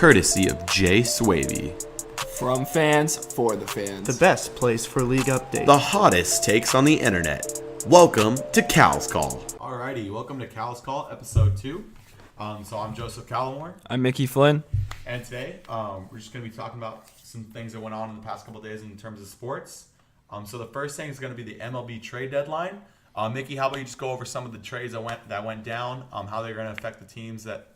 courtesy of Jay Swavey. From fans for the fans. The best place for league updates. The hottest takes on the internet. Welcome to Cal's Call. Alrighty, welcome to Cal's Call, episode 2. So I'm Joseph Callamore, I'm Mickey Flynn. and today we're just going to be talking about some things that went on in the past couple of days in terms of sports. So the first thing is going to be the MLB trade deadline. Mickey, how about you just go over some of the trades that went down, how they're going to affect the teams that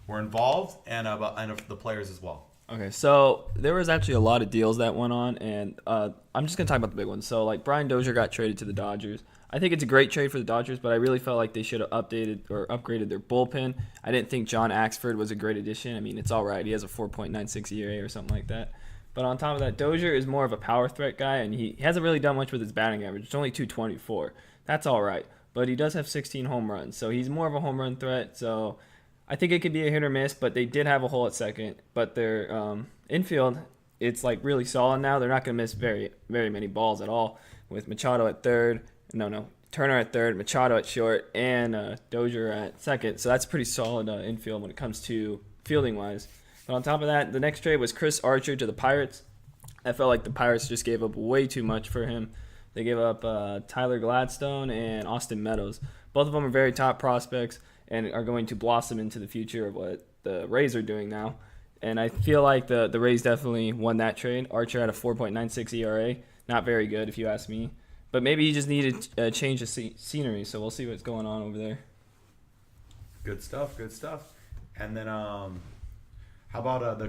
were involved, and the players as well. Okay, so there was actually a lot of deals that went on, and I'm just going to talk about the big ones. So, like, Brian Dozier got traded to the Dodgers. I think it's a great trade for the Dodgers, but I really felt like they should have updated or upgraded their bullpen. I didn't think John Axford was a great addition. I mean, it's all right. He has a 4.96 ERA or something like that. But on top of that, Dozier is more of a power threat guy, and he hasn't really done much with his batting average. It's only 224. That's all right. But he does have 16 home runs, so he's more of a home run threat. So I think it could be a hit or miss, but they did have a hole at second. But their infield, it's like really solid now. They're not going to miss very, very many balls at all with Machado at third. Turner at third, Machado at short, and Dozier at second. So that's pretty solid infield when it comes to fielding-wise. But on top of that, the next trade was Chris Archer to the Pirates. I felt like the Pirates just gave up way too much for him. They gave up Tyler Gladstone and Austin Meadows. Both of them are very top prospects and are going to blossom into the future of what the Rays are doing now. And I feel like the Rays definitely won that trade. Archer had a 4.96 ERA. Not very good, if you ask me. But maybe he just needed a change of scenery, so we'll see what's going on over there. Good stuff. And then how about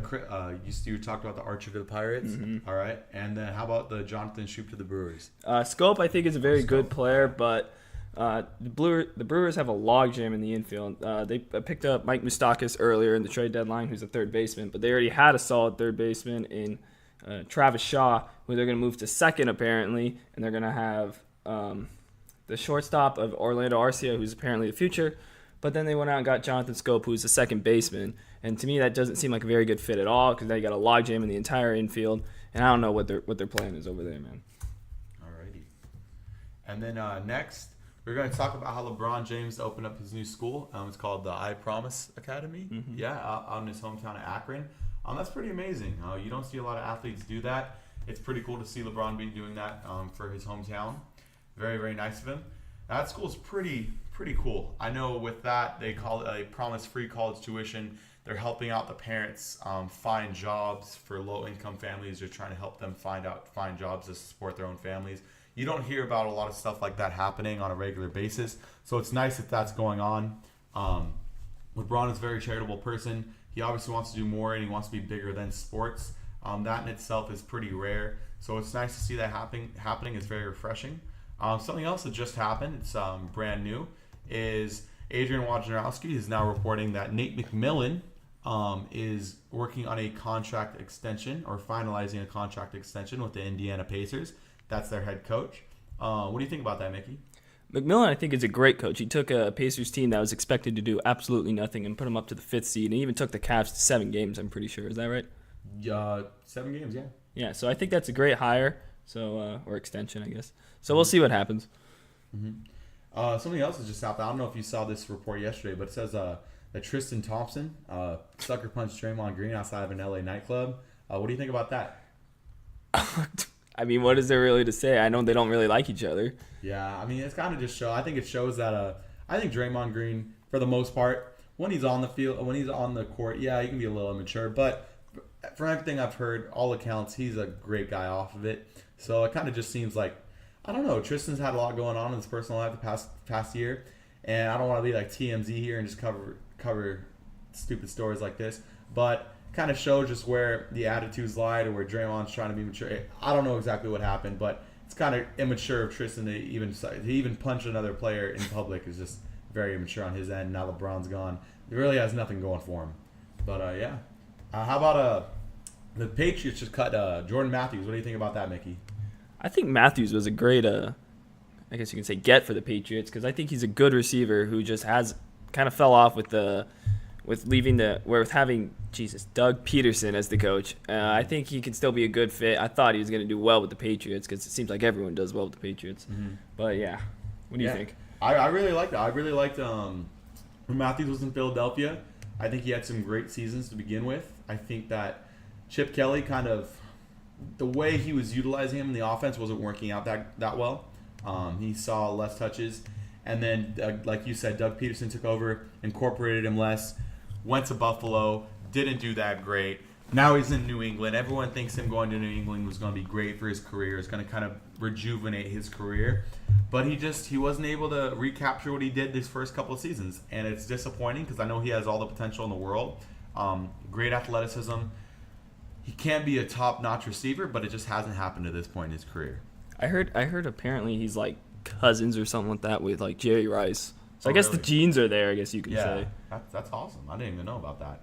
you talked about the Archer to the Pirates, Mm-hmm. all right? And then how about the Jonathan Schoop to the Brewers? Scope, I think, is a very good player, but the Brewers have a logjam in the infield. They picked up Mike Moustakas earlier in the trade deadline, who's a third baseman, but they already had a solid third baseman in Travis Shaw, who they're going to move to second apparently, and they're going to have the shortstop of Orlando Arcia, who's apparently the future. But then they went out and got Jonathan Scope, who's the second baseman, and to me that doesn't seem like a very good fit at all because they got a logjam in the entire infield, and I don't know what their plan is over there, man. Alrighty. And then next, we're going to talk about how LeBron James opened up his new school. It's called the I Promise Academy. Mm-hmm. Yeah, out in his hometown of Akron. That's pretty amazing. You don't see a lot of athletes do that. It's pretty cool to see LeBron be doing that for his hometown. Very, very nice of him. That school's pretty cool. I know with that, they call it a promise free college tuition. They're helping out the parents find jobs for low-income families. They're trying to help them find jobs to support their own families. You don't hear about a lot of stuff like that happening on a regular basis. So it's nice that that's going on. LeBron is a very charitable person. He obviously wants to do more and he wants to be bigger than sports. That in itself is pretty rare. So it's nice to see that happening. It's very refreshing. Something else that just happened, it's brand new, is Adrian Wojnarowski is now reporting that Nate McMillan is working on a contract extension or finalizing a contract extension with the Indiana Pacers. That's their head coach. What do you think about that, Mickey? McMillan, I think, is a great coach. He took a Pacers team that was expected to do absolutely nothing and put them up to the 5th seed, and he even took the Cavs to 7 games, I'm pretty sure. Is that right? 7 games, yeah. Yeah, so I think that's a great hire, or extension, I guess. So we'll see what happens. Mm-hmm. Something else has just happened. I don't know if you saw this report yesterday, but it says that Tristan Thompson sucker punched Draymond Green outside of an LA nightclub. What do you think about that? I mean, what is there really to say? I know they don't really like each other. Yeah, I mean, it's kind of just I think it shows that I think Draymond Green, for the most part, when he's on the field, when he's on the court, yeah, he can be a little immature, but from everything I've heard, all accounts, he's a great guy off of it. So it kind of just seems like, I don't know, Tristan's had a lot going on in his personal life the past year, and I don't want to be like TMZ here and just cover stupid stories like this, but kind of show just where the attitudes lied or where Draymond's trying to be mature. I don't know exactly what happened, but it's kind of immature of Tristan to even punch another player in public is just very immature on his end. Now LeBron's gone. He really has nothing going for him. But, yeah. How about the Patriots just cut Jordan Matthews? What do you think about that, Mickey? I think Matthews was a great, I guess you can say, get for the Patriots because I think he's a good receiver who just has kind of fell off with having Doug Peterson as the coach. I think he can still be a good fit. I thought he was going to do well with the Patriots because it seems like everyone does well with the Patriots. Mm-hmm. But yeah, what do you think? I really liked that. I really liked when Matthews was in Philadelphia. I think he had some great seasons to begin with. I think that Chip Kelly the way he was utilizing him in the offense wasn't working out that well. He saw less touches. And then, like you said, Doug Peterson took over, incorporated him less, went to Buffalo, didn't do that great. Now he's in New England. Everyone thinks him going to New England was going to be great for his career. It's going to kind of rejuvenate his career. But he wasn't able to recapture what he did this first couple of seasons. And it's disappointing because I know he has all the potential in the world. Great athleticism. He can be a top-notch receiver, but it just hasn't happened to this point in his career. I heard apparently he's like cousins or something like that with like Jerry Rice. So I guess really? the genes are there, I guess you could say. That's awesome. I didn't even know about that.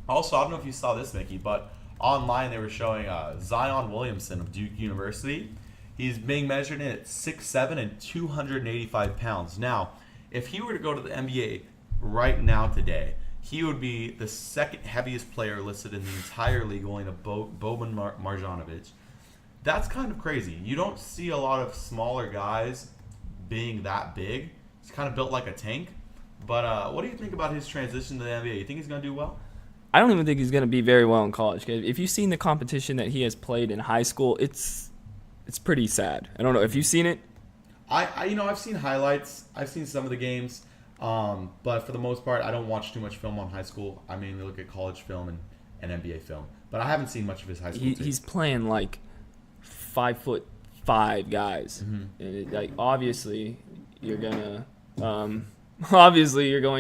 Also, I don't know if you saw this, Mickey, but online they were showing Zion Williamson of Duke University. He's being measured in at 6'7" and 285 pounds. Now, if he were to go to the NBA right now today, he would be the second heaviest player listed in the entire league, only to Boban Marjanovic. That's kind of crazy. You don't see a lot of smaller guys being that big. He's kind of built like a tank. But what do you think about his transition to the NBA? You think he's going to do well? I don't even think he's going to be very well in college. If you've seen the competition that he has played in high school, it's pretty sad. I don't know. Have you seen it? I've seen highlights. I've seen some of the games. But for the most part, I don't watch too much film on high school. I mainly look at college film and NBA film. But I haven't seen much of his high school team. He's playing like 5'5" guys. And obviously you're going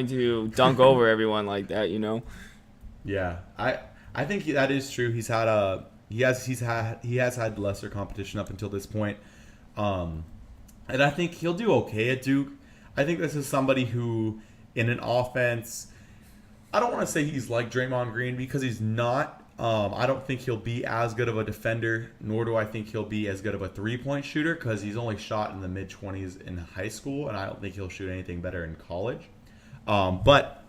to dunk over everyone like that, you know? Yeah. I think that is true. He has had lesser competition up until this point. And I think he'll do okay at Duke. I think this is somebody who, in an offense, I don't want to say he's like Draymond Green because he's not. I don't think he'll be as good of a defender, nor do I think he'll be as good of a three-point shooter because he's only shot in the mid-20s in high school, and I don't think he'll shoot anything better in college. But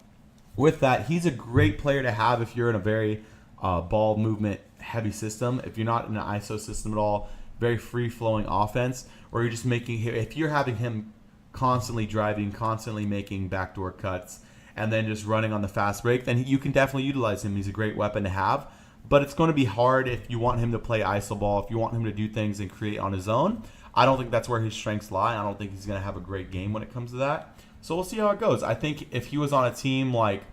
with that, he's a great player to have if you're in a very ball movement heavy system. If you're not in an ISO system at all, very free-flowing offense, or you're just if you're having him constantly driving, constantly making backdoor cuts, and then just running on the fast break, then you can definitely utilize him. He's a great weapon to have. But it's going to be hard if you want him to play iso ball, if you want him to do things and create on his own. I don't think that's where his strengths lie. I don't think he's going to have a great game when it comes to that. So we'll see how it goes. I think if he was on a team like,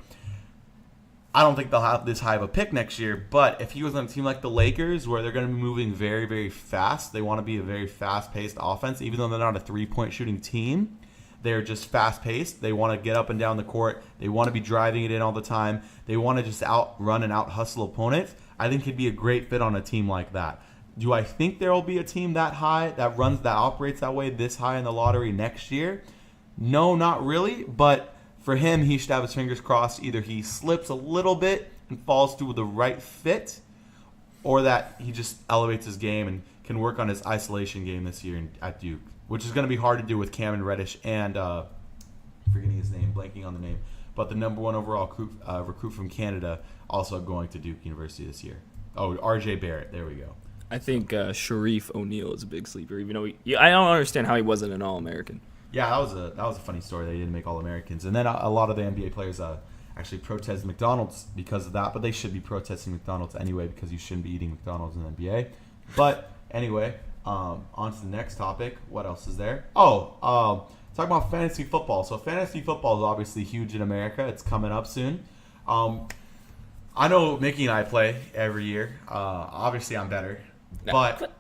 I don't think they'll have this high of a pick next year, but if he was on a team like the Lakers where they're going to be moving very, very fast, they want to be a very fast-paced offense, even though they're not a three-point shooting team. They're just fast-paced. They want to get up and down the court. They want to be driving it in all the time. They want to just outrun and out-hustle opponents. I think he'd be a great fit on a team like that. Do I think there will be a team that high, that operates that way, this high in the lottery next year? No, not really. But for him, he should have his fingers crossed. Either he slips a little bit and falls through the right fit, or that he just elevates his game and can work on his isolation game this year at Duke, which is going to be hard to do with Cameron Reddish and forgetting his name, blanking on the name, but the number one overall recruit from Canada also going to Duke University this year. Oh, R.J. Barrett. There we go. I think Sharif O'Neal is a big sleeper, even though I don't understand how he wasn't an All-American. Yeah, that was a funny story. They didn't make All-Americans. And then a lot of the NBA players actually protest McDonald's because of that, but they should be protesting McDonald's anyway because you shouldn't be eating McDonald's in the NBA. But anyway, on to the next topic. What else is there? Talk about fantasy football. So fantasy football is obviously huge in America. It's coming up soon. I know Mickey and I play every year. Obviously, I'm better. But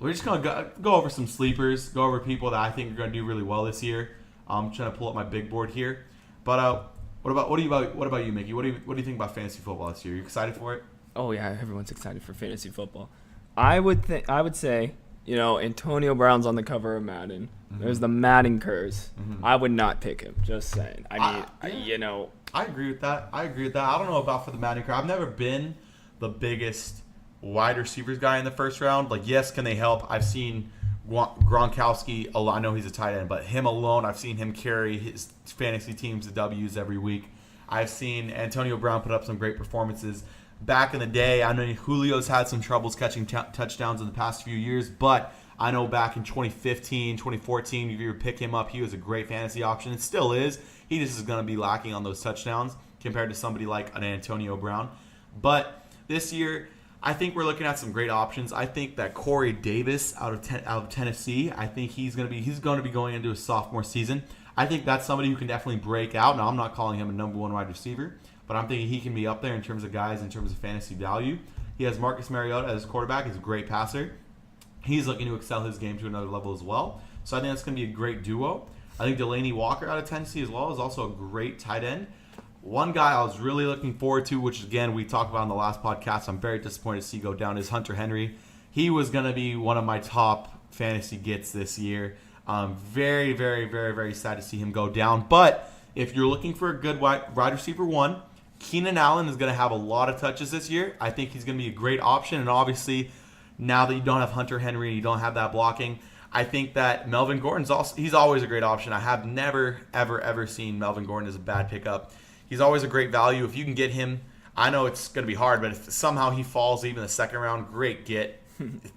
we're just going to go over some sleepers, go over people that I think are going to do really well this year. I'm trying to pull up my big board here. But what about you, Mickey? What do you think about fantasy football this year? Are you excited for it? Oh, yeah, everyone's excited for fantasy football. I would say, Antonio Brown's on the cover of Madden. Mm-hmm. There's the Madden curse. Mm-hmm. I would not pick him. Just saying. I agree with that. I don't know about for the Madden curse. I've never been the biggest wide receivers guy in the first round. Like, yes, can they help? I've seen Gronkowski. I know he's a tight end, but him alone, I've seen him carry his fantasy teams to W's every week. I've seen Antonio Brown put up some great performances. Back in the day, I know Julio's had some troubles catching touchdowns in the past few years, but I know back in 2015, 2014, if you were to pick him up, he was a great fantasy option. It still is. He just is going to be lacking on those touchdowns. compared to somebody like an Antonio Brown. But this year, I think we're looking at some great options. I think that Corey Davis out of Tennessee, I think he's going to be going into his sophomore season. I think that's somebody who can definitely break out. Now, I'm not calling him a number one wide receiver, but I'm thinking he can be up there in terms of guys, in terms of fantasy value. He has Marcus Mariota as quarterback. He's a great passer. He's looking to excel his game to another level as well. So I think that's going to be a great duo. I think Delaney Walker out of Tennessee as well is also a great tight end. One guy I was really looking forward to, which again we talked about in the last podcast, I'm very disappointed to see go down, is Hunter Henry. He was going to be one of my top fantasy gets this year. Very, very, very, very sad to see him go down. But if you're looking for a good wide receiver one, Keenan Allen is going to have a lot of touches this year. I think he's going to be a great option. And obviously, now that you don't have Hunter Henry and you don't have that blocking, I think that Melvin Gordon's he's always a great option. I have never, ever, ever seen Melvin Gordon as a bad pickup. He's always a great value. If you can get him, I know it's going to be hard, but if somehow he falls even the second round, great get.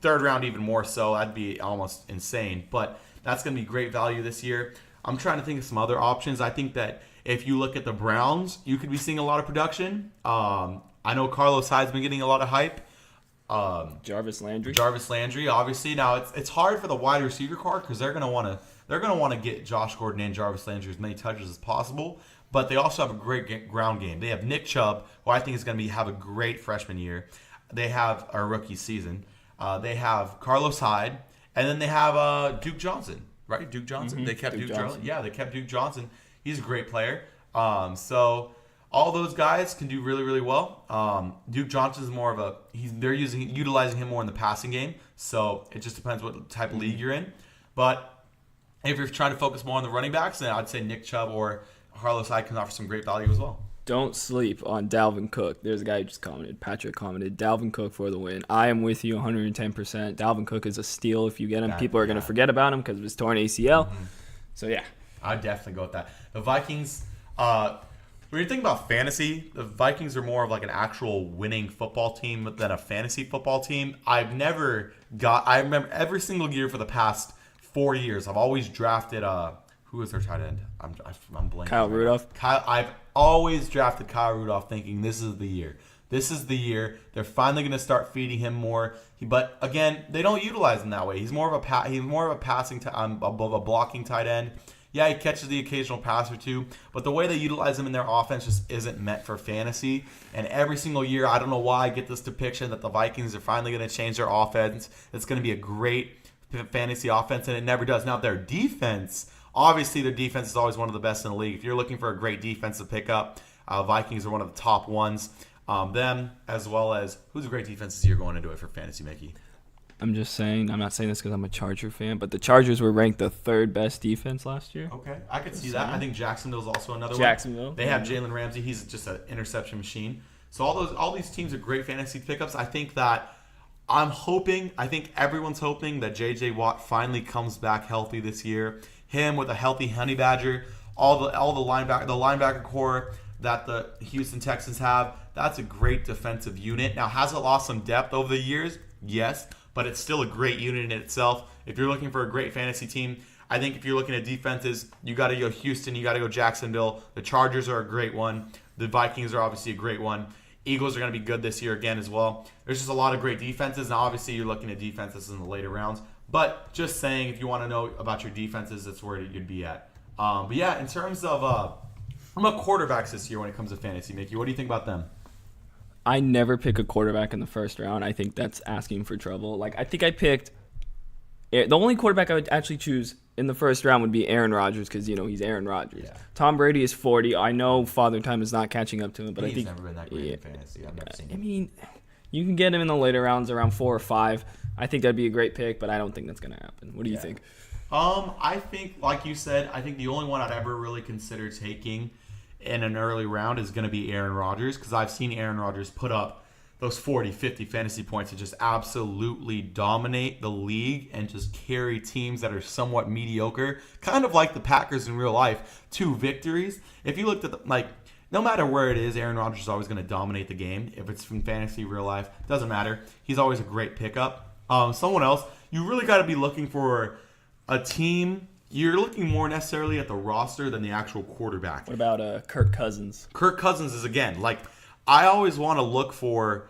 Third round even more so. That'd be almost insane. But that's going to be great value this year. I'm trying to think of some other options. I think that if you look at the Browns, you could be seeing a lot of production. I know Carlos Hyde's been getting a lot of hype. Jarvis Landry, obviously. Now it's hard for the wide receiver core because they're gonna want to get Josh Gordon and Jarvis Landry as many touches as possible. But they also have a great ground game. They have Nick Chubb, who I think is going to have a great freshman year. They have a rookie season. They have Carlos Hyde, and then they have Duke Johnson, right? Duke Johnson. They kept Duke Johnson. Yeah, they kept Duke Johnson. He's a great player. So all those guys can do really, really well. Duke Johnson is more of they're utilizing him more in the passing game. So it just depends what type of league you're in. But if you're trying to focus more on the running backs, then I'd say Nick Chubb or Carlos Hyde can offer some great value as well. don't sleep on Dalvin Cook. There's a guy who just commented. Patrick commented, Dalvin Cook for the win. I am with you 110%. Dalvin Cook is a steal if you get him. People are going to forget about him because of his torn ACL. Mm-hmm. So, yeah. I'd definitely go with that. The Vikings, when you think about fantasy, the Vikings are more of like an actual winning football team than a fantasy football team. I remember every single year for the past 4 years, I've always drafted who is their tight end? I'm blanking. Kyle Rudolph. I've always drafted Kyle Rudolph thinking this is the year. This is the year. They're finally going to start feeding him more. But again, they don't utilize him that way. He's more of a passing above a blocking tight end. Yeah, he catches the occasional pass or two, but the way they utilize him in their offense just isn't meant for fantasy. And every single year, I don't know why I get this depiction that the Vikings are finally going to change their offense. It's going to be a great fantasy offense, and it never does. Now, their defense, obviously their defense is always one of the best in the league. If you're looking for a great defense to pick up, Vikings are one of the top ones. Them, as well as, who's a great defense this year going into it for fantasy, Mickey? I'm just saying, I'm not saying this because I'm a Charger fan, but the Chargers were ranked the third best defense last year. Okay, I could see that. I think Jacksonville's also another one. They have Jalen Ramsey. He's just an interception machine. So all these teams are great fantasy pickups. I think everyone's hoping that J.J. Watt finally comes back healthy this year. Him with a healthy Honey Badger, all the linebacker core that the Houston Texans have. That's a great defensive unit. Now, has it lost some depth over the years? Yes. But it's still a great unit in itself. If you're looking for a great fantasy team, I think if you're looking at defenses, you got to go Houston, you got to go Jacksonville. The Chargers are a great one. The Vikings are obviously a great one. Eagles are going to be good this year again as well. There's just a lot of great defenses, and obviously you're looking at defenses in the later rounds. But just saying, if you want to know about your defenses, that's where you'd be at. But yeah, in terms of quarterbacks this year when it comes to fantasy, Mickey, what do you think about them? I never pick a quarterback in the first round. I think that's asking for trouble. I think I picked the only quarterback I would actually choose in the first round would be Aaron Rodgers because, he's Aaron Rodgers. Yeah. Tom Brady is 40. I know Father Time is not catching up to him, but I think he's never been that great in fantasy. I've never seen him. I mean, you can get him in the later rounds around 4 or 5. I think that'd be a great pick, but I don't think that's going to happen. What do you think? I think, like you said, I think the only one I'd ever really consider taking in an early round is going to be Aaron Rodgers because I've seen Aaron Rodgers put up those 40, 50 fantasy points and just absolutely dominate the league and just carry teams that are somewhat mediocre, kind of like the Packers in real life, 2 victories. If you looked at no matter where it is, Aaron Rodgers is always going to dominate the game. If it's from fantasy, real life, doesn't matter. He's always a great pickup. Someone else, you really got to be looking for a team you're looking more necessarily at the roster than the actual quarterback. What about Kirk Cousins? Kirk Cousins is, again, like, I always want to look for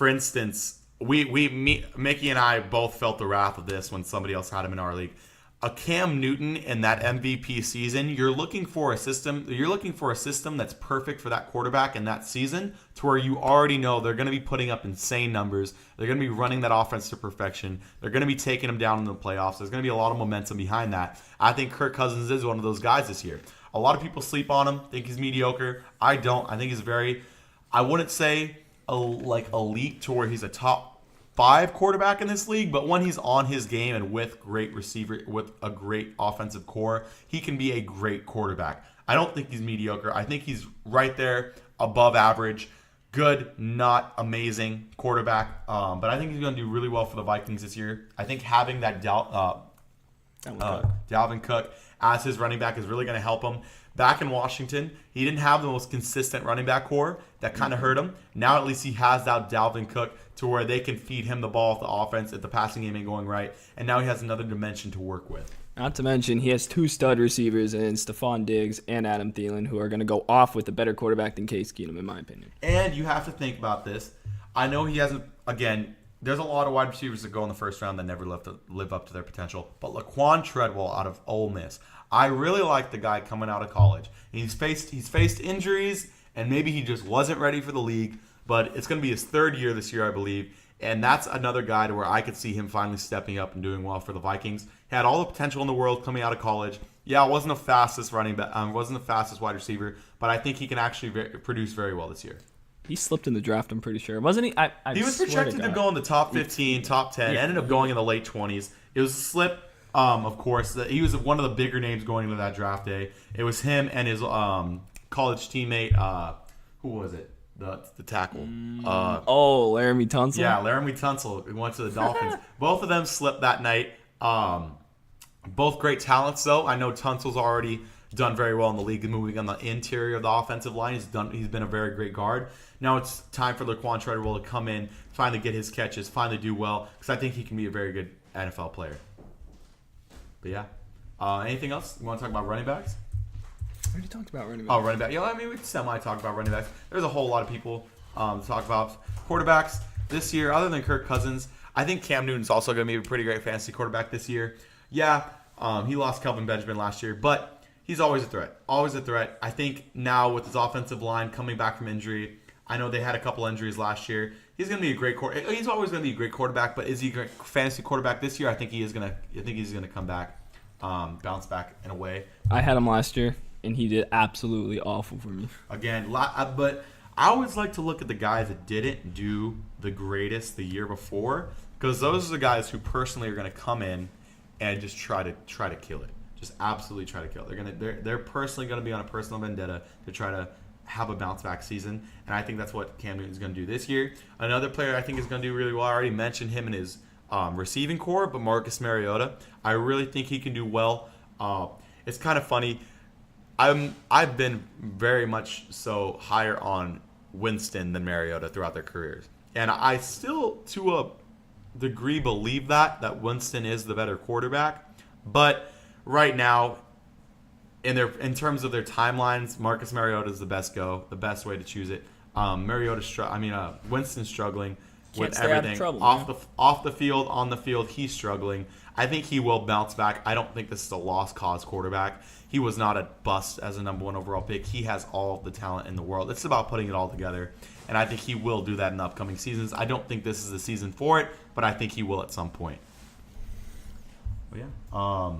instance, Mickey and I both felt the wrath of this when somebody else had him in our league. A Cam Newton in that MVP season, you're looking for a system that's perfect for that quarterback in that season, to where you already know they're going to be putting up insane numbers. They're going to be running that offense to perfection. They're going to be taking them down in the playoffs. There's going to be a lot of momentum behind that. I think Kirk Cousins is one of those guys this year. A lot of people sleep on him, think he's mediocre. I don't. I think he's I wouldn't say elite to where he's a top 5 quarterback in this league, but when he's on his game and with a great offensive core, he can be a great quarterback. I don't think he's mediocre. I think he's right there above average, good, not amazing quarterback. But I think he's going to do really well for the Vikings this year. I think having that Dalvin Cook as his running back is really going to help him. Back in Washington, he didn't have the most consistent running back core. That kind of hurt him. Now at least he has that Dalvin Cook to where they can feed him the ball if the offense, if the passing game ain't going right. And now he has another dimension to work with. Not to mention, he has 2 stud receivers in Stephon Diggs and Adam Thielen, who are going to go off with a better quarterback than Case Keenum, in my opinion. And you have to think about this. I know he hasn't, again, there's a lot of wide receivers that go in the first round that never live up to their potential. But Laquan Treadwell out of Ole Miss, I really like the guy coming out of college. He's faced injuries, and maybe he just wasn't ready for the league. But it's going to be his 3rd year this year, I believe. And that's another guy to where I could see him finally stepping up and doing well for the Vikings. He had all the potential in the world coming out of college. Yeah, wasn't the fastest running back, wasn't the fastest wide receiver, but I think he can actually produce very well this year. He slipped in the draft, I'm pretty sure. Wasn't he? He was projected to go in the top 15, top 10, ended up going in the late 20s. It was a slip, of course. He was one of the bigger names going into that draft day. It was him and his college teammate, who was it? The tackle. Laramie Tunsil? Yeah, Laramie Tunsil, who went to the Dolphins. Both of them slipped that night. Both great talents, though. I know Tunsil's already done very well in the league, moving on the interior of the offensive line. He's been a very great guard. Now it's time for Laquan Treadwell to come in, finally get his catches, finally do well, because I think he can be a very good NFL player. But yeah. Anything else? You want to talk about running backs? We already talked about running backs. Oh, running back. Yeah, I mean, we can semi-talk about running backs. There's a whole lot of people to talk about. Quarterbacks this year, other than Kirk Cousins, I think Cam Newton's also going to be a pretty great fantasy quarterback this year. Yeah, he lost Kelvin Benjamin last year, but he's always a threat. Always a threat. I think now with his offensive line coming back from injury, I know they had a couple injuries last year. He's going to be a great quarterback. He's always going to be a great quarterback, but is he a great fantasy quarterback this year? I think he's going to come back, bounce back in a way. I had him last year, and he did absolutely awful for me. Again, but I always like to look at the guys that didn't do the greatest the year before, because those are the guys who personally are going to come in and just try to kill it. Just absolutely try to kill it. They're personally going to be on a personal vendetta to try to have a bounce back season, and I think that's what Cam Newton's going to do this year. Another player I think is going to do really well. I already mentioned him in his receiving core, but Marcus Mariota. I really think he can do well. It's kind of funny. I've been very much so higher on Winston than Mariota throughout their careers, and I still, to a degree, believe that Winston is the better quarterback. But right now, in terms of their timelines, Marcus Mariota is the best way to choose it. Winston's struggling with everything off the field, on the field. He's struggling. I think he will bounce back. I don't think this is a lost cause quarterback. He was not a bust as a number 1 overall pick. He has all the talent in the world. It's about putting it all together, and I think he will do that in upcoming seasons. I don't think this is the season for it, but I think he will at some point. But yeah.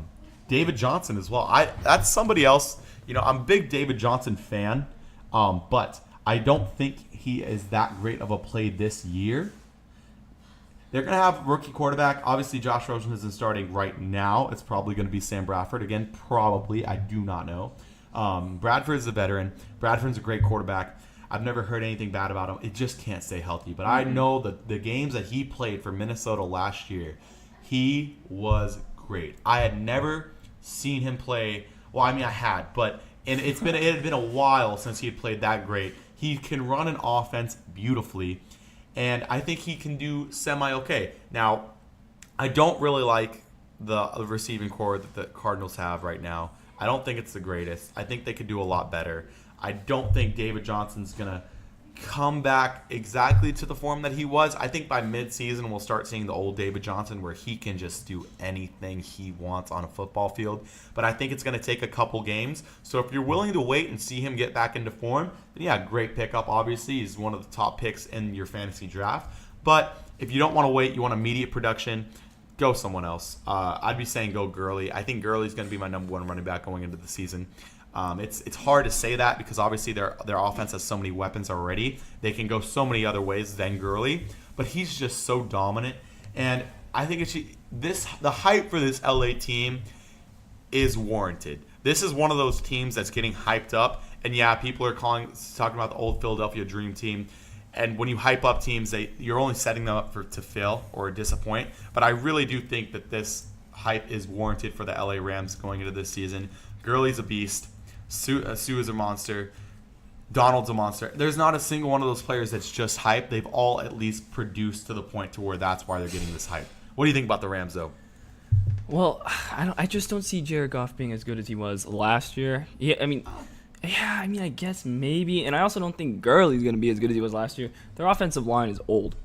David Johnson as well. That's somebody else. I'm a big David Johnson fan, but I don't think he is that great of a play this year. They're going to have rookie quarterback. Obviously, Josh Rosen isn't starting right now. It's probably going to be Sam Bradford. Again, probably. I do not know. Bradford's a veteran. Bradford's a great quarterback. I've never heard anything bad about him. It just can't stay healthy. But I know that the games that he played for Minnesota last year, he was great. I had never seen him play. Well, I had, but it had been a while since he had played that great. He can run an offense beautifully, and I think he can do semi-okay. Now, I don't really like the receiving core that the Cardinals have right now. I don't think it's the greatest. I think they could do a lot better. I don't think David Johnson's going to come back exactly to the form that he was. I think by mid-season we'll start seeing the old David Johnson where he can just do anything he wants on a football field. But I think it's going to take a couple games. So if you're willing to wait and see him get back into form, then yeah, great pickup. Obviously, he's one of the top picks in your fantasy draft. But if you don't want to wait, you want immediate production, go someone else. I'd be saying go Gurley. I think Gurley's going to be my number one running back going into the season. It's hard to say that because obviously their offense has so many weapons already. They can go so many other ways than Gurley, but he's just so dominant. And I think the hype for this LA team is warranted. This is one of those teams that's getting hyped up, and yeah, people are talking about the old Philadelphia Dream Team. And when you hype up teams, you're only setting them up to fail or disappoint. But I really do think that this hype is warranted for the LA Rams going into this season. Gurley's a beast. Sue is a monster. Donald's a monster. There's not a single one of those players that's just hype. They've all at least produced to the point to where that's why they're getting this hype. What do you think about the Rams, though? Well, I just don't see Jared Goff being as good as he was last year. I guess maybe. And I also don't think Gurley's going to be as good as he was last year. Their offensive line is old.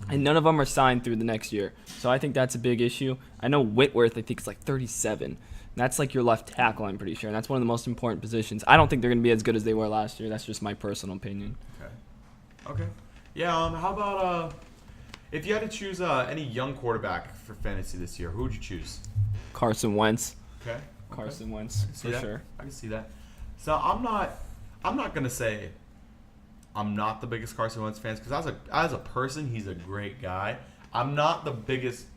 And none of them are signed through the next year. So I think that's a big issue. I know Whitworth, I think, is like 37. That's like your left tackle, I'm pretty sure. And that's one of the most important positions. I don't think they're going to be as good as they were last year. That's just my personal opinion. Okay. Yeah, how about if you had to choose any young quarterback for fantasy this year, who would you choose? Carson Wentz. Okay. Carson Wentz, for sure. I can see that. So I'm not going to say I'm not the biggest Carson Wentz fan because as a person, he's a great guy. I'm not the biggest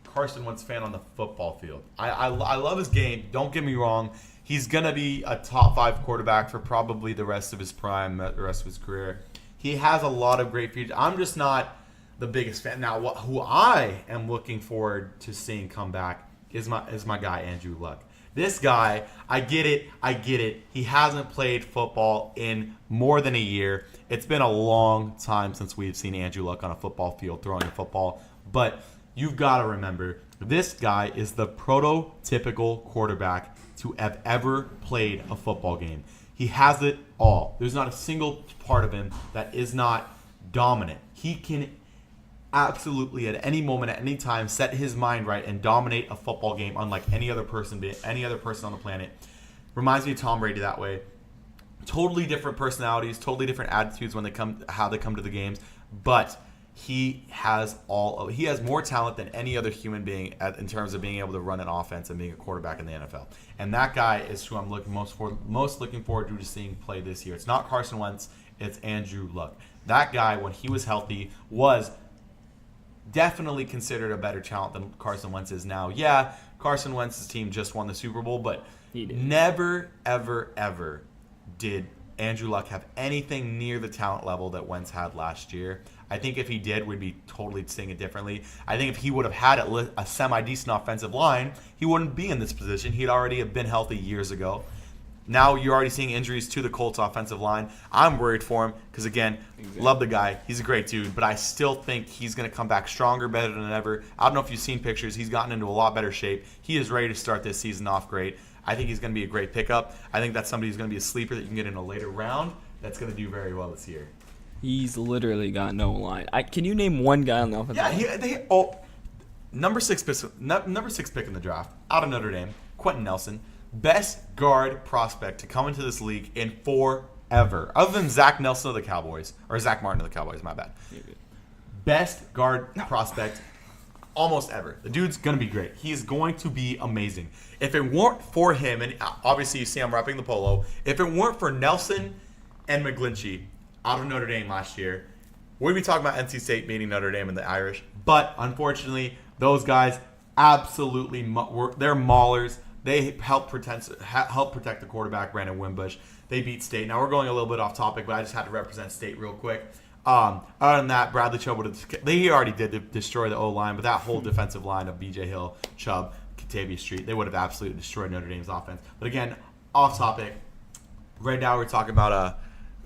Carson Wentz fan on the football field. I love his game. Don't get me wrong. He's going to be a top 5 quarterback for probably the rest of his prime, the rest of his career. He has a lot of great features. I'm just not the biggest fan. Now, who I am looking forward to seeing come back is my guy, Andrew Luck. This guy, I get it. He hasn't played football in more than a year. It's been a long time since we've seen Andrew Luck on a football field throwing a football. But you've got to remember, this guy is the prototypical quarterback to have ever played a football game. He has it all. There's not a single part of him that is not dominant. He can absolutely at any moment, at any time, set his mind right and dominate a football game unlike any other person on the planet. Reminds me of Tom Brady that way. Totally different personalities, totally different attitudes when how they come to the games, but he has more talent than any other human being in terms of being able to run an offense and being a quarterback in the NFL. And that guy is who I'm most looking forward to seeing play this year. It's not Carson Wentz, it's Andrew Luck. That guy, when he was healthy, was definitely considered a better talent than Carson Wentz is now. Yeah, Carson Wentz's team just won the Super Bowl, but never, ever, ever did Andrew Luck have anything near the talent level that Wentz had last year. I think if he did, we'd be totally seeing it differently. I think if he would have had a semi-decent offensive line, he wouldn't be in this position. He'd already have been healthy years ago. Now you're already seeing injuries to the Colts offensive line. I'm worried for him because, again, love the guy. He's a great dude, but I still think he's going to come back stronger, better than ever. I don't know if you've seen pictures. He's gotten into a lot better shape. He is ready to start this season off great. I think he's going to be a great pickup. I think that's somebody who's going to be a sleeper that you can get in a later round that's going to do very well this year. He's literally got no line. Can you name one guy on the offensive line? Number six pick in the draft, out of Notre Dame, Quentin Nelson. Best guard prospect to come into this league in forever. Other than Zach Nelson of the Cowboys. Or Zach Martin of the Cowboys, my bad. Best guard prospect almost ever. The dude's going to be great. He's going to be amazing. If it weren't for him, and obviously you see I'm repping the polo, if it weren't for Nelson and McGlinchey out of Notre Dame last year, we'd be talking about NC State beating Notre Dame and the Irish. But unfortunately, those guys absolutely, they're maulers. They help protect the quarterback, Brandon Wimbush. They beat State. Now, we're going a little bit off topic, but I just had to represent State real quick. Other than that, Bradley Chubb he already did destroy the O-line, but that whole defensive line of B.J. Hill, Chubb, Katavius Street, they would have absolutely destroyed Notre Dame's offense. But again, off topic. Right now we're talking about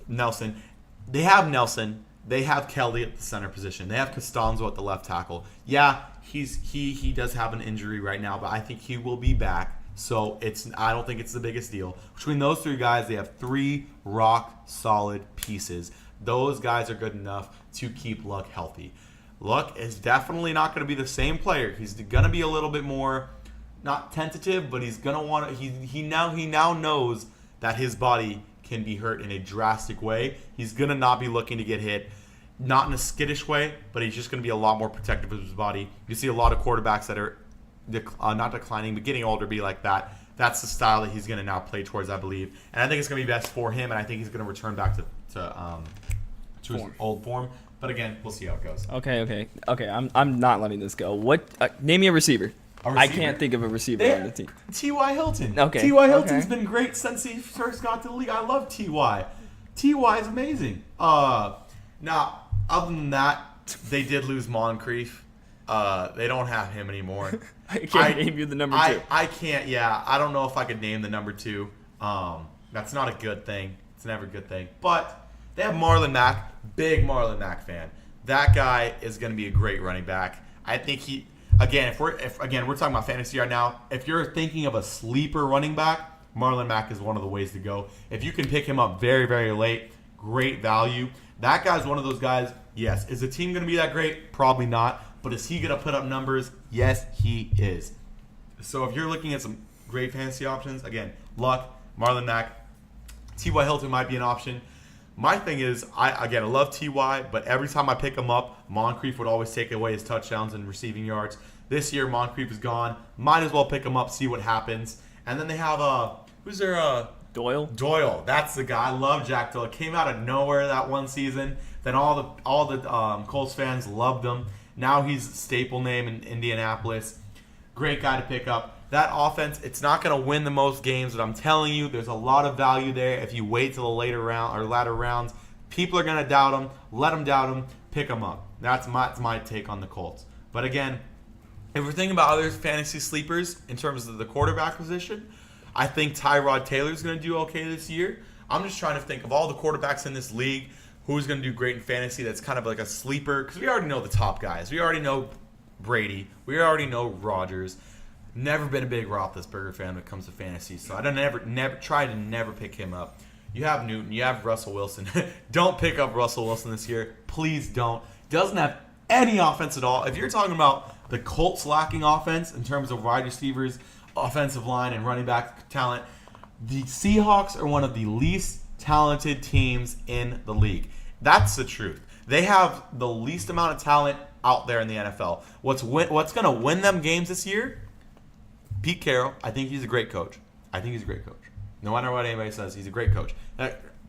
Nelson. They have Nelson. They have Kelly at the center position. They have Costanzo at the left tackle. Yeah, he does have an injury right now, but I think he will be back. So I don't think it's the biggest deal. Between those three guys, they have 3 rock solid pieces. Those guys are good enough to keep Luck healthy. Luck is definitely not going to be the same player. He's going to be a little bit more, not tentative, but he's going to want to. He now knows that his body can be hurt in a drastic way. He's going to not be looking to get hit, not in a skittish way, but he's just going to be a lot more protective of his body. You see a lot of quarterbacks that are not declining, but getting older be like that. That's the style that he's going to now play towards, I believe. And I think it's going to be best for him, and I think he's going to return back to his old form. But again, we'll see how it goes. Okay. I'm not letting this go. What? Name me a receiver. I can't think of a receiver on the team. T.Y. Hilton. Okay. T.Y. Hilton's been great since he first got to the league. I love T.Y. T.Y. is amazing. Now, other than that, they did lose Moncrief. They don't have him anymore. I can't name you the number 2. I can't, yeah. I don't know if I could name the number 2. That's not a good thing. It's never a good thing. But they have Marlon Mack. Big Marlon Mack fan. That guy is going to be a great running back. I think he, again, if we're talking about fantasy right now, if you're thinking of a sleeper running back, Marlon Mack is one of the ways to go. If you can pick him up very, very late, great value. That guy's one of those guys, yes. Is the team going to be that great? Probably not. But is he going to put up numbers? Yes, he is. So if you're looking at some great fantasy options, again, Luck, Marlon Mack, T.Y. Hilton might be an option. My thing is, I love T.Y., but every time I pick him up, Moncrief would always take away his touchdowns and receiving yards. This year, Moncrief is gone. Might as well pick him up, see what happens. And then they have, who's their... Doyle? Doyle. That's the guy. I love Jack Doyle. Came out of nowhere that one season. Then all the Colts fans loved him. Now he's a staple name in Indianapolis. Great guy to pick up. That offense, it's not going to win the most games, but I'm telling you, there's a lot of value there. If you wait till the latter rounds, people are going to doubt him. Let them doubt him. Pick him up. That's my take on the Colts. But again, if we're thinking about other fantasy sleepers in terms of the quarterback position, I think Tyrod Taylor's going to do okay this year. I'm just trying to think of all the quarterbacks in this league, who's going to do great in fantasy that's kind of like a sleeper. Because we already know the top guys. We already know Brady. We already know Rodgers. Never been a big Roethlisberger fan when it comes to fantasy, so I don't never pick him up. You have Newton. You have Russell Wilson. Don't pick up Russell Wilson this year. Please don't. Doesn't have any offense at all. If you're talking about the Colts lacking offense in terms of wide receivers, offensive line, and running back talent, the Seahawks are one of the least talented teams in the league. That's the truth. They have the least amount of talent out there in the NFL. What's going to win them games this year? Pete Carroll. I think he's a great coach. No matter what anybody says, he's a great coach.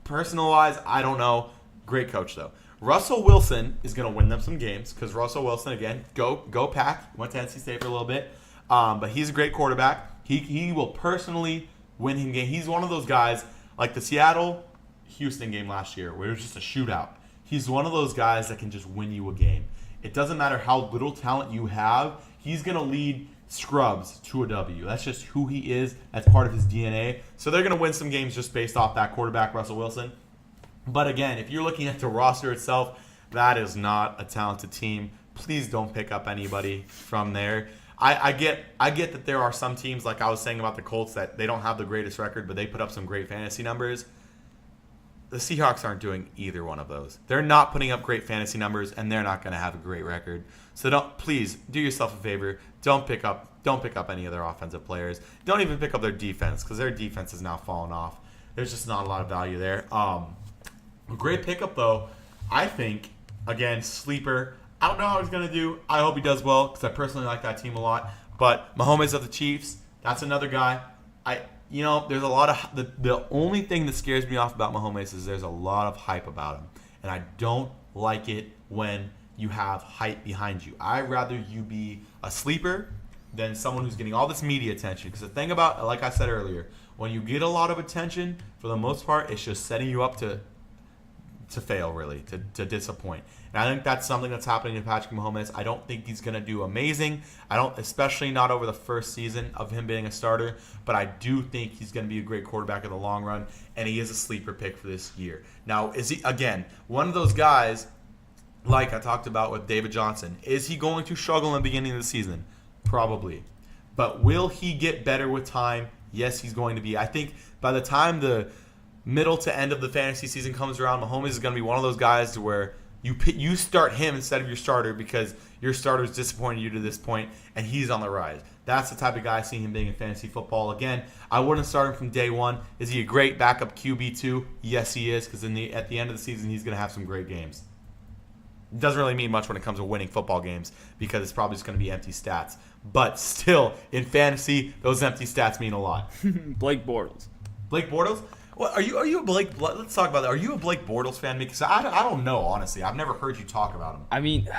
Personal-wise, I don't know. Great coach, though. Russell Wilson is going to win them some games because Russell Wilson, again, go Pack. Went to NC State for a little bit. But he's a great quarterback. He will personally win him game. He's one of those guys like the Seattle-Houston game last year where it was just a shootout. He's one of those guys that can just win you a game. It doesn't matter how little talent you have. He's going to lead scrubs to a W. That's just who he is. That's part of his DNA. So they're going to win some games just based off that quarterback, Russell Wilson. But again, if you're looking at the roster itself, that is not a talented team. Please don't pick up anybody from there. I get that there are some teams, like I was saying about the Colts, that they don't have the greatest record, but they put up some great fantasy numbers. The Seahawks aren't doing either one of those. They're not putting up great fantasy numbers, and they're not going to have a great record. So please do yourself a favor. Don't pick up any of their offensive players. Don't even pick up their defense because their defense is now falling off. There's just not a lot of value there. A great pickup though, I think. Again, sleeper. I don't know how he's going to do. I hope he does well because I personally like that team a lot. But Mahomes of the Chiefs, that's another guy. There's a lot of the only thing that scares me off about Mahomes is there's a lot of hype about him, and I don't like it when you have hype behind you. I'd rather you be a sleeper than someone who's getting all this media attention. Because the thing about, like I said earlier, when you get a lot of attention, for the most part, it's just setting you up to fail, really, to disappoint. And I think that's something that's happening to Patrick Mahomes. I don't think he's going to do amazing. Especially not over the first season of him being a starter. But I do think he's going to be a great quarterback in the long run, and he is a sleeper pick for this year. Now, is he, again, one of those guys like I talked about with David Johnson. Is he going to struggle in the beginning of the season? Probably. But will he get better with time? Yes, he's going to be. I think by the time the middle to end of the fantasy season comes around, Mahomes is going to be one of those guys to where you start him instead of your starter because your starter's disappointed you to this point, and he's on the rise. That's the type of guy I see him being in fantasy football. Again, I wouldn't start him from day one. Is he a great backup QB2? Yes, he is, because at the end of the season, he's going to have some great games. It doesn't really mean much when it comes to winning football games because it's probably just going to be empty stats. But still, in fantasy, those empty stats mean a lot. Blake Bortles. Blake Bortles? Well, are you a Blake? Let's talk about that. Are you a Blake Bortles fan? Because I don't know, honestly. I've never heard you talk about him. I mean,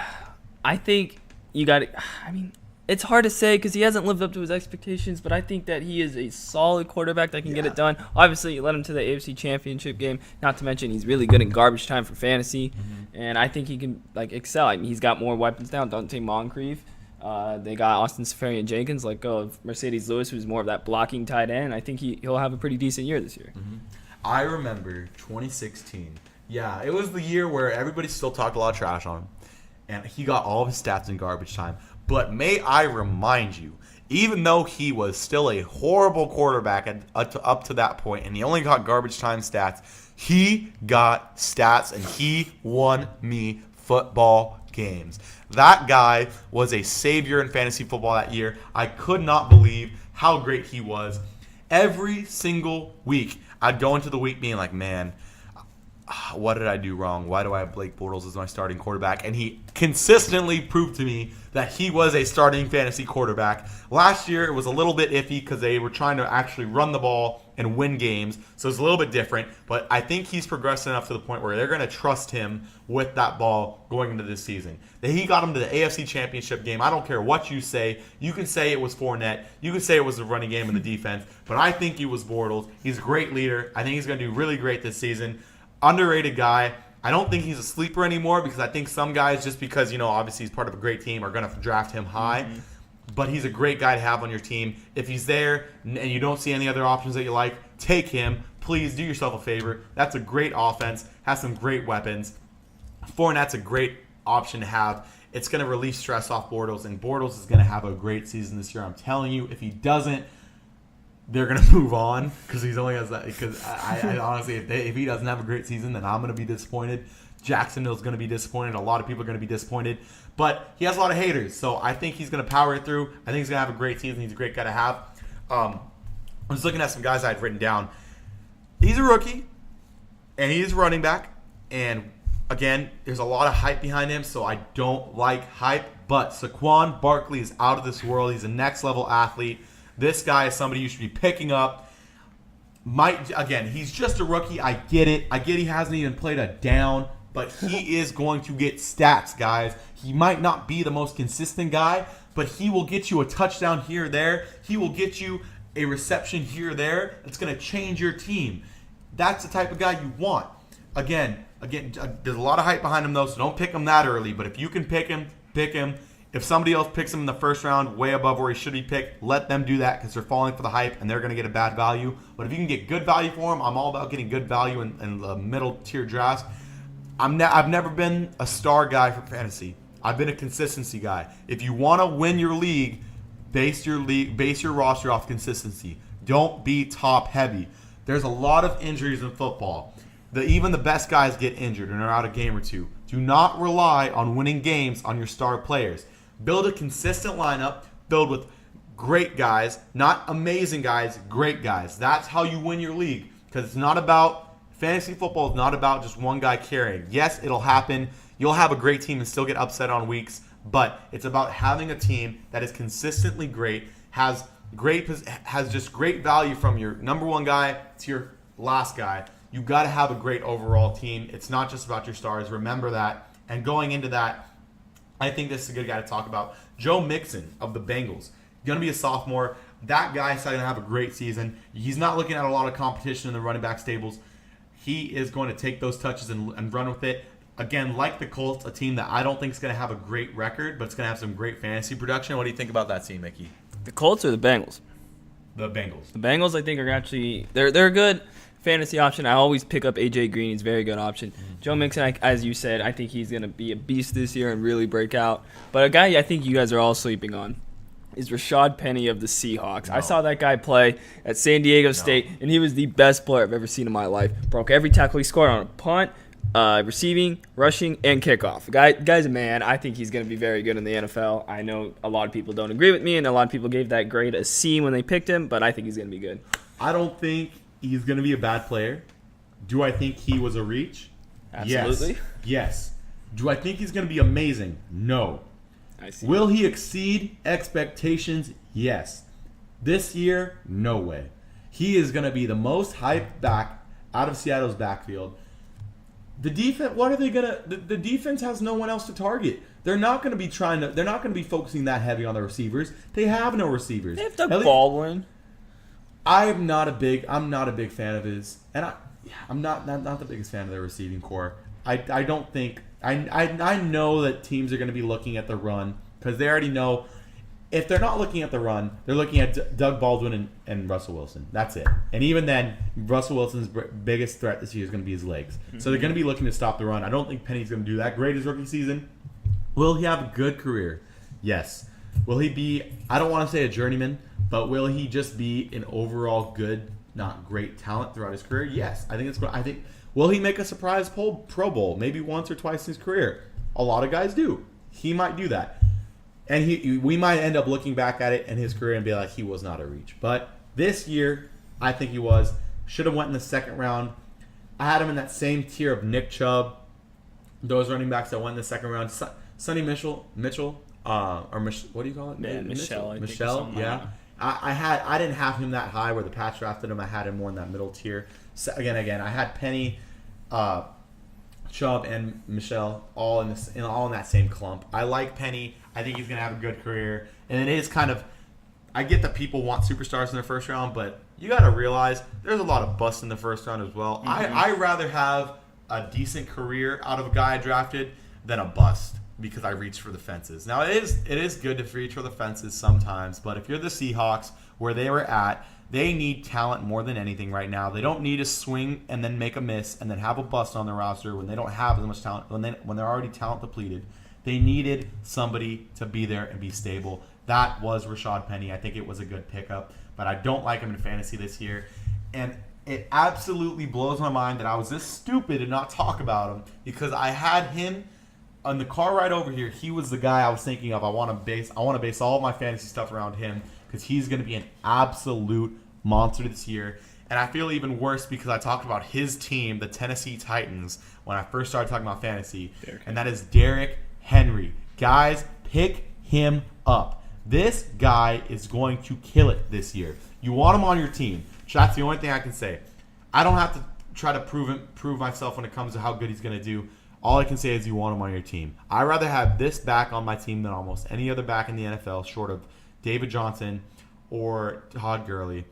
I think you got to. I mean, it's hard to say because he hasn't lived up to his expectations, but I think that he is a solid quarterback that can get it done. Obviously, you led him to the AFC Championship game. Not to mention, he's really good in garbage time for fantasy, and I think he can excel. I mean, he's got more weapons now. Dante Moncrief. They got Austin Seferian-Jenkins, let go of Mercedes Lewis, who's more of that blocking tight end. I think he'll have a pretty decent year this year. I remember 2016. Yeah, it was the year where everybody still talked a lot of trash on him, and he got all of his stats in garbage time. But may I remind you, even though he was still a horrible quarterback up to that point, and he only got garbage time stats, he got stats, and he won me football games. That guy was a savior in fantasy football that year. I could not believe how great he was. Every single week, I'd go into the week being like, man, what did I do wrong? Why do I have Blake Bortles as my starting quarterback? And he consistently proved to me that he was a starting fantasy quarterback. Last year, it was a little bit iffy because they were trying to actually run the ball and win games. So it's a little bit different. But I think he's progressed enough to the point where they're going to trust him with that ball going into this season. That he got him to the AFC Championship game. I don't care what you say. You can say it was Fournette. You can say it was the running game and the defense. But I think it was Bortles. He's a great leader. I think he's going to do really great this season. Underrated guy. I don't think he's a sleeper anymore because I think some guys, just because, obviously he's part of a great team, are going to draft him high. But he's a great guy to have on your team. If he's there and you don't see any other options that you like, take him. Please do yourself a favor. That's a great offense. Has some great weapons. Fournette's a great option to have. It's going to release stress off Bortles, and Bortles is going to have a great season this year. I'm telling you, if he doesn't, they're going to move on because he's only has that. Because I honestly, if he doesn't have a great season, then I'm going to be disappointed. Jacksonville's going to be disappointed. A lot of people are going to be disappointed. But he has a lot of haters, so I think he's going to power it through. I think he's going to have a great season. He's a great guy to have. I was looking at some guys I had written down. He's a rookie, and he's running back. And, again, there's a lot of hype behind him, so I don't like hype. But Saquon Barkley is out of this world. He's a next-level athlete. This guy is somebody you should be picking up. Again, he's just a rookie. I get it. I get he hasn't even played a down, but he is going to get stats, guys. He might not be the most consistent guy, but he will get you a touchdown here or there. He will get you a reception here or there. That's going to change your team. That's the type of guy you want. Again, there's a lot of hype behind him, though, so don't pick him that early. But if you can pick him, pick him. If somebody else picks him in the first round, way above where he should be picked, let them do that because they're falling for the hype and they're going to get a bad value. But if you can get good value for him, I'm all about getting good value in the middle tier drafts. I've never been a star guy for fantasy. I've been a consistency guy. If you want to win your league, base your roster off consistency. Don't be top heavy. There's a lot of injuries in football. Even the best guys get injured and are out a game or two. Do not rely on winning games on your star players. Build a consistent lineup. Build with great guys, not amazing guys, great guys. That's how you win your league. Because it's not about fantasy football. Is not about just one guy carrying. Yes, it'll happen. You'll have a great team and still get upset on weeks. But it's about having a team that is consistently great, has just great value from your number one guy to your last guy. You got to have a great overall team. It's not just about your stars. Remember that. And going into that, I think this is a good guy to talk about. Joe Mixon of the Bengals. Going to be a sophomore. That guy is going to have a great season. He's not looking at a lot of competition in the running back stables. He is going to take those touches and run with it. Again, like the Colts, a team that I don't think is going to have a great record, but it's going to have some great fantasy production. What do you think about that team, Mickey? The Colts or the Bengals? The Bengals. The Bengals, I think, are actually they're good. fantasy option, I always pick up AJ Green. He's a very good option. Joe Mixon, as you said, I think he's going to be a beast this year and really break out. But a guy I think you guys are all sleeping on is Rashad Penny of the Seahawks. I saw that guy play at San Diego State, and he was the best player I've ever seen in my life. Broke every tackle he scored on a punt, receiving, rushing, and kickoff. Guy's a man. I think he's going to be very good in the NFL. I know a lot of people don't agree with me, and a lot of people gave that grade a C when they picked him, but I think he's going to be good. I don't think he's going to be a bad player. Do I think he was a reach? Absolutely. Yes. Do I think he's going to be amazing? No. I see. Will he exceed expectations? Yes. This year, no way. He is going to be the most hyped back out of Seattle's backfield. The defense, what are they going to the defense has no one else to target. They're not going to be they're not going to be focusing that heavy on the receivers. They have no receivers. They have Doug Baldwin. I'm not a big fan of his, and I'm not the biggest fan of their receiving core. I don't think I know that teams are going to be looking at the run because they already know if they're not looking at the run, they're looking at Doug Baldwin and Russell Wilson. That's it. And even then, Russell Wilson's biggest threat this year is going to be his legs. So they're going to be looking to stop the run. I don't think Penny's going to do that great his rookie season. Will he have a good career? Yes. Will he be? I don't want to say a journeyman. But will he just be an overall good, not great talent throughout his career? Yes. I think will he make a surprise Pro Bowl maybe once or twice in his career? A lot of guys do. He might do that. And we might end up looking back at it in his career and be like, he was not a reach. But this year, I think he was. Should have went in the second round. I had him in that same tier of Nick Chubb, those running backs that went in the second round. Sonny Mitchell, what do you call it? Yeah, Michelle. Michelle, yeah. I didn't have him that high where the Pats drafted him. I had him more in that middle tier. So again, I had Penny, Chubb, and Michelle all in that same clump. I like Penny. I think he's gonna have a good career. And it is kind of, I get that people want superstars in the first round, but you got to realize there's a lot of busts in the first round as well. I rather have a decent career out of a guy I drafted than a bust, because I reach for the fences. Now, it is good to reach for the fences sometimes, but if you're the Seahawks, where they were at, they need talent more than anything right now. They don't need to swing and then make a miss and then have a bust on the roster when they don't have as much talent, when they're already talent depleted. They needed somebody to be there and be stable. That was Rashad Penny. I think it was a good pickup, but I don't like him in fantasy this year. And it absolutely blows my mind that I was this stupid and not talk about him, because I had him on the car ride over here. He was the guy I was thinking of. I want to base all of my fantasy stuff around him, because he's going to be an absolute monster this year. And I feel even worse because I talked about his team, the Tennessee Titans, when I first started talking about fantasy, and that is Derrick Henry. Guys, pick him up. This guy is going to kill it this year. You want him on your team. That's the only thing I can say. I don't have to try to prove myself when it comes to how good he's going to do. All I can say is you want him on your team. I'd rather have this back on my team than almost any other back in the NFL, short of David Johnson or Todd Gurley.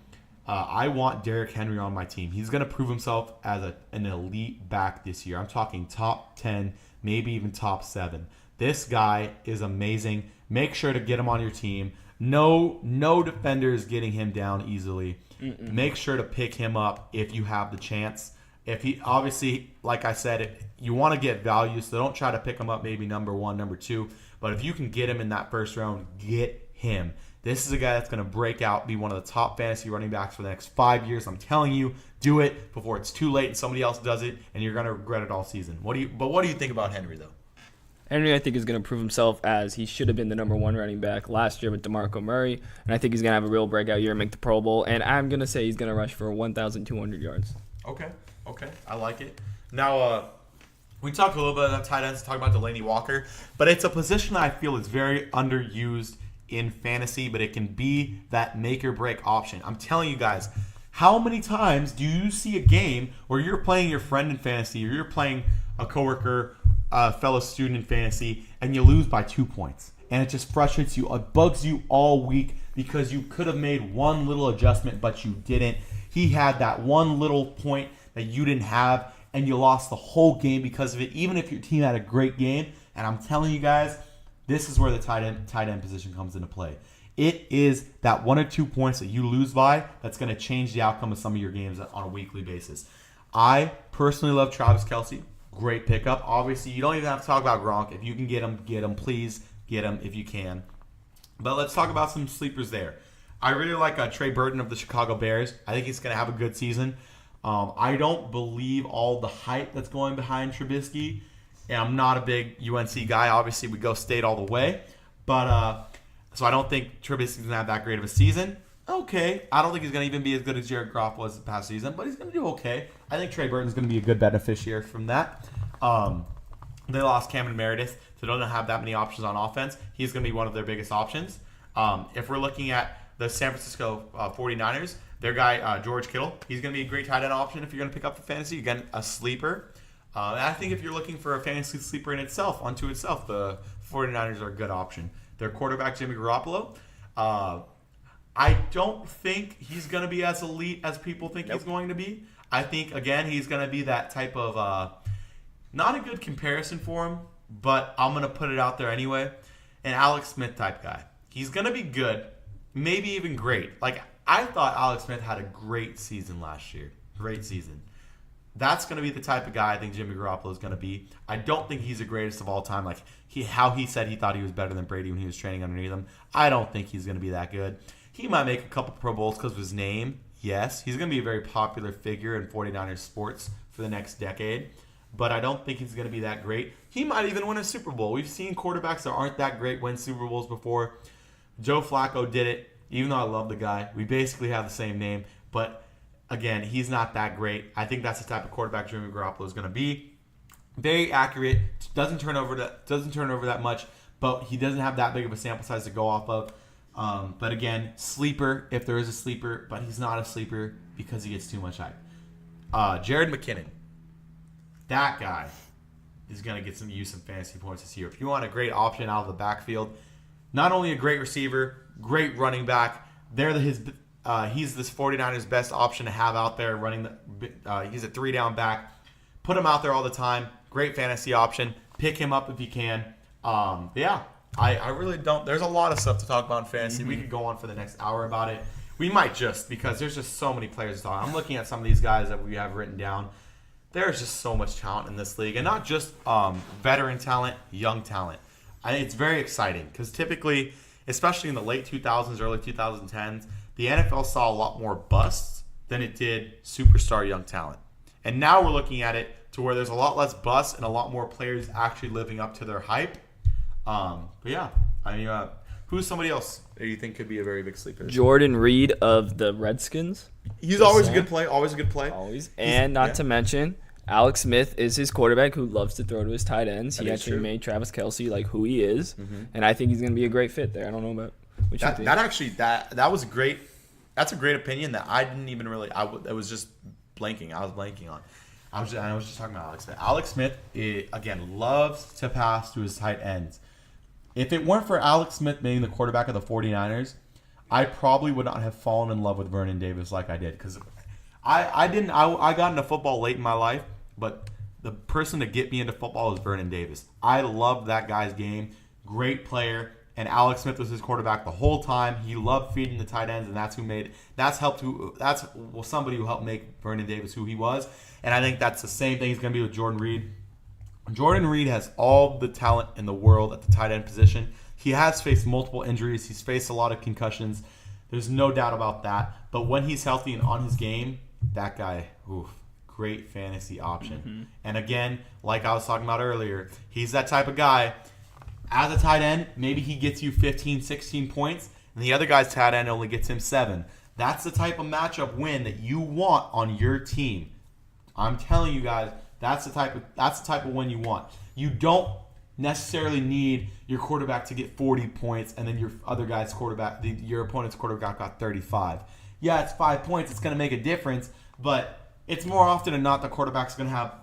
I want Derrick Henry on my team. He's going to prove himself as an elite back this year. I'm talking top 10, maybe even top 7. This guy is amazing. Make sure to get him on your team. No defender is getting him down easily. Make sure to pick him up if you have the chance. If he, obviously, like I said, you want to get value, so don't try to pick him up maybe number 1, number 2. But if you can get him in that first round, get him. This is a guy that's going to break out, be one of the top fantasy running backs for the next 5 years. I'm telling you, do it before it's too late and somebody else does it, and you're going to regret it all season. What do you think about Henry, though? Henry, I think, is going to prove himself as he should have been the number 1 running back last year with DeMarco Murray. And I think he's going to have a real breakout year and make the Pro Bowl. And I'm going to say he's going to rush for 1,200 yards. Okay. I like it. Now, we talked a little bit about tight ends, talking about Delanie Walker. But it's a position that I feel is very underused in fantasy, but it can be that make-or-break option. I'm telling you guys, how many times do you see a game where you're playing your friend in fantasy or you're playing a coworker, a fellow student in fantasy, and you lose by 2 points? And it just frustrates you. It bugs you all week because you could have made one little adjustment, but you didn't. He had that one little point that you didn't have, and you lost the whole game because of it, even if your team had a great game. And I'm telling you guys, this is where the tight end position comes into play. It is that 1 or 2 points that you lose by that's going to change the outcome of some of your games on a weekly basis. I personally love Travis Kelce. Great pickup. Obviously, you don't even have to talk about Gronk. If you can get him. Please get him if you can. But let's talk about some sleepers there. I really like Trey Burton of the Chicago Bears. I think he's going to have a good season. I don't believe all the hype that's going behind Trubisky. And I'm not a big UNC guy. Obviously, we go State all the way. But so I don't think Trubisky's going to have that great of a season. Okay. I don't think he's going to even be as good as Jared Goff was the past season, but he's going to do okay. I think Trey Burton's going to be a good beneficiary from that. They lost Cameron Meredith, so they don't have that many options on offense. He's going to be one of their biggest options. If we're looking at the San Francisco 49ers, their guy, George Kittle, he's going to be a great tight end option if you're going to pick up for fantasy. Again, a sleeper. And I think if you're looking for a fantasy sleeper in itself, unto itself, the 49ers are a good option. Their quarterback, Jimmy Garoppolo, I don't think he's going to be as elite as people think he's going to be. I think, again, he's going to be that type of, not a good comparison for him, but I'm going to put it out there anyway, an Alex Smith type guy. He's going to be good, maybe even great. Like, I thought Alex Smith had a great season last year. Great season. That's going to be the type of guy I think Jimmy Garoppolo is going to be. I don't think he's the greatest of all time. Like how he said he thought he was better than Brady when he was training underneath him. I don't think he's going to be that good. He might make a couple Pro Bowls because of his name. Yes, he's going to be a very popular figure in 49ers sports for the next decade. But I don't think he's going to be that great. He might even win a Super Bowl. We've seen quarterbacks that aren't that great win Super Bowls before. Joe Flacco did it, even though I love the guy. We basically have the same name. But again, he's not that great. I think that's the type of quarterback Jimmy Garoppolo is going to be. Very accurate. Doesn't turn over that much, but he doesn't have that big of a sample size to go off of. But again, sleeper if there is a sleeper, but he's not a sleeper because he gets too much hype. Jared McKinnon. That guy is going to get some fantasy points this year. If you want a great option out of the backfield, not only a great receiver, great running back, he's this 49ers best option to have out there running. He's a 3-down back. Put him out there all the time. Great fantasy option. Pick him up if you can. Yeah, I really don't. There's a lot of stuff to talk about in fantasy. We could go on for the next hour about it. We might just because there's just so many players to talk. I'm looking at some of these guys that we have written down. There's just so much talent in this league, and not just veteran talent, young talent. It's very exciting because typically, especially in the late 2000s, early 2010s, the NFL saw a lot more busts than it did superstar young talent. And now we're looking at it to where there's a lot less busts and a lot more players actually living up to their hype. But yeah, I mean, who's somebody else that you think could be a very big sleeper? Jordan Reed of the Redskins. He's always a good play. Always a good play. Always. And not to mention, Alex Smith is his quarterback who loves to throw to his tight ends. He actually made Travis Kelce like who he is. And I think he's going to be a great fit there. I don't know about what you think. That was a great. That's a great opinion that I didn't even really. I was just blanking. I was blanking on. I was just talking about Alex Smith. Alex Smith again loves to pass to his tight ends. If it weren't for Alex Smith being the quarterback of the 49ers, I probably would not have fallen in love with Vernon Davis like I did because I got into football late in my life, but the person to get me into football is Vernon Davis. I loved that guy's game. Great player. And Alex Smith was his quarterback the whole time. He loved feeding the tight ends, and that's somebody who helped make Vernon Davis who he was. And I think that's the same thing he's going to be with Jordan Reed. Jordan Reed has all the talent in the world at the tight end position. He has faced multiple injuries. He's faced a lot of concussions. There's no doubt about that. But when he's healthy and on his game, that guy, great fantasy option. And again, like I was talking about earlier, he's that type of guy. As a tight end, maybe he gets you 15, 16 points, and the other guy's tight end only gets him 7. That's the type of matchup win that you want on your team. I'm telling you guys, that's the type of win you want. You don't necessarily need your quarterback to get 40 points, and then your other guy's quarterback, your opponent's quarterback got 35. Yeah, it's 5 points. It's going to make a difference, but it's more often than not the quarterback's going to have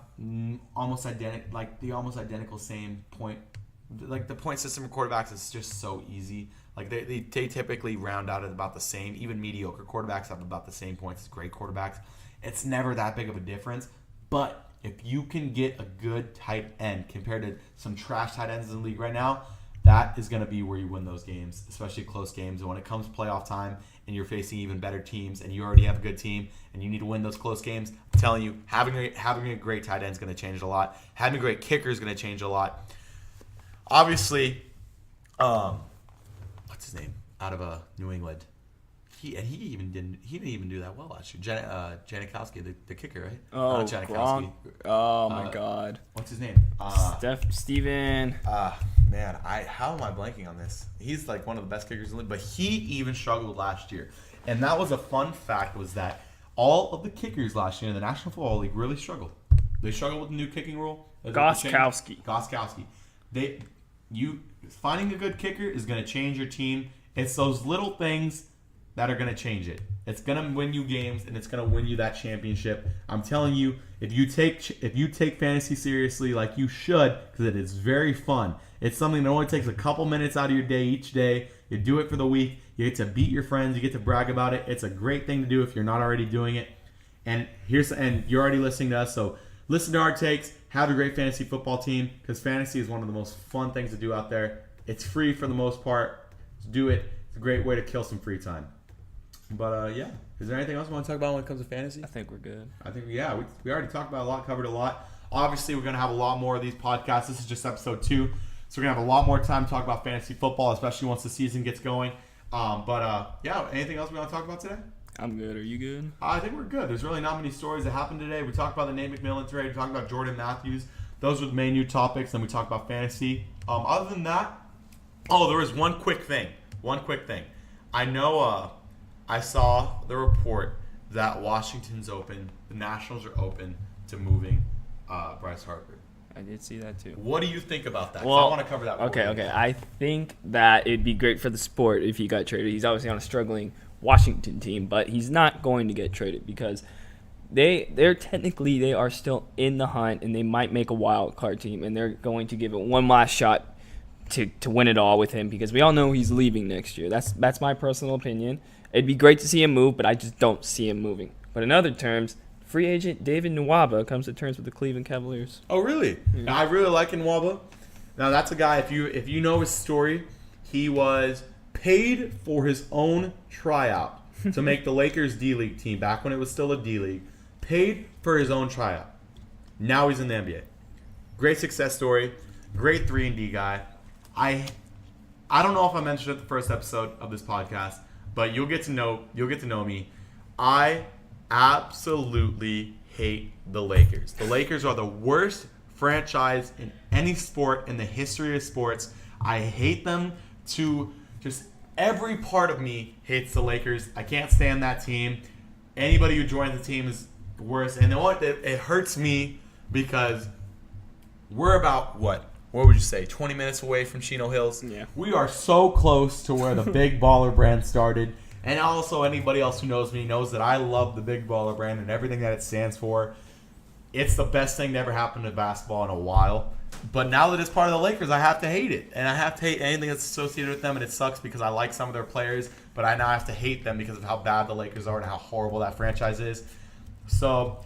almost identical same point. Like the point system for quarterbacks is just so easy. Like they typically round out at about the same. Even mediocre quarterbacks have about the same points as great quarterbacks. It's never that big of a difference. But if you can get a good tight end compared to some trash tight ends in the league right now, that is going to be where you win those games, especially close games. And when it comes playoff time and you're facing even better teams and you already have a good team and you need to win those close games, I'm telling you, having a great tight end is going to change a lot. Having a great kicker is going to change a lot. Obviously, what's his name out of New England? He didn't even do that well last year. Janikowski, the kicker, right? Oh, Not Janikowski. Oh my God. What's his name? Steven. Man, how am I blanking on this? He's like one of the best kickers in the league, but he even struggled last year. And that was a fun fact, was that all of the kickers last year in the National Football League really struggled. They struggled with the new kicking rule. Gostkowski. Finding a good kicker is going to change your team. It's those little things that are going to change it. It's going to win you games, and it's going to win you that championship. I'm telling you, if you take fantasy seriously like you should, because it is very fun. It's something that only takes a couple minutes out of your day each day. You do it for the week. You get to beat your friends. You get to brag about it. It's a great thing to do if you're not already doing it. And you're already listening to us, so listen to our takes. Have a great fantasy football team, because fantasy is one of the most fun things to do out there. It's free for the most part. Do it. It's a great way to kill some free time. But yeah, is there anything else you want to talk about when it comes to fantasy? I think we're good. I think we already talked about a lot, covered a lot. Obviously, we're going to have a lot more of these podcasts. This is just episode 2, so we're going to have a lot more time to talk about fantasy football, especially once the season gets going. Yeah, anything else we want to talk about today? I'm good. Are you good? I think we're good. There's really not many stories that happened today. We talked about the Nate McMillan trade. We talked about Jordan Matthews. Those were the main new topics. Then we talked about fantasy. Other than that, there was one quick thing. I know I saw the report that Washington's open, the Nationals are open to moving Bryce Harper. I did see that too. What do you think about that? 'Cause Well, I want to cover that. Okay. I think that it'd be great for the sport if he got traded. He's obviously on a struggling Washington team, but he's not going to get traded because they are still in the hunt, and they might make a wild card team, and they're going to give it one last shot to win it all with him, because we all know he's leaving next year. That's my personal opinion. It'd be great to see him move, but I just don't see him moving. But in other terms, free agent David Nwaba comes to terms with the Cleveland Cavaliers. Oh, really? Yeah. I really like Nwaba. Now, that's a guy, if you know his story, he was paid for his own tryout to make the Lakers D-League team back when it was still a D-League. Paid for his own tryout. Now he's in the NBA. Great success story. Great 3-and-D guy. I don't know if I mentioned it the first episode of this podcast, but you'll get to know me. I absolutely hate the Lakers. The Lakers are the worst franchise in any sport in the history of sports. I hate them to just every part of me hates the Lakers. I can't stand that team. Anybody who joins the team is worse. And it hurts me because we're about what would you say, 20 minutes away from Chino Hills? Yeah. We are so close to where the Big Baller brand started. And also anybody else who knows me knows that I love the Big Baller brand and everything that it stands for. It's the best thing to ever happen to basketball in a while. But now that it's part of the Lakers, I have to hate it. And I have to hate anything that's associated with them. And it sucks because I like some of their players. But I now have to hate them because of how bad the Lakers are and how horrible that franchise is. But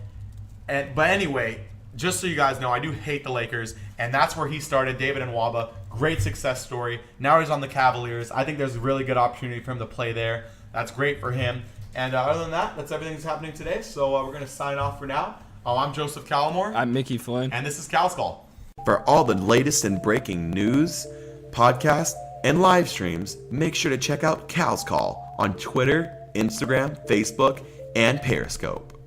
anyway, just so you guys know, I do hate the Lakers. And that's where he started, David Nwaba. Great success story. Now he's on the Cavaliers. I think there's a really good opportunity for him to play there. That's great for him. And other than that, that's everything that's happening today. So we're going to sign off for now. I'm Joseph Callamore. I'm Mickey Flynn. And this is Cal's Call. For all the latest and breaking news, podcasts, and live streams, make sure to check out Cal's Call on Twitter, Instagram, Facebook, and Periscope.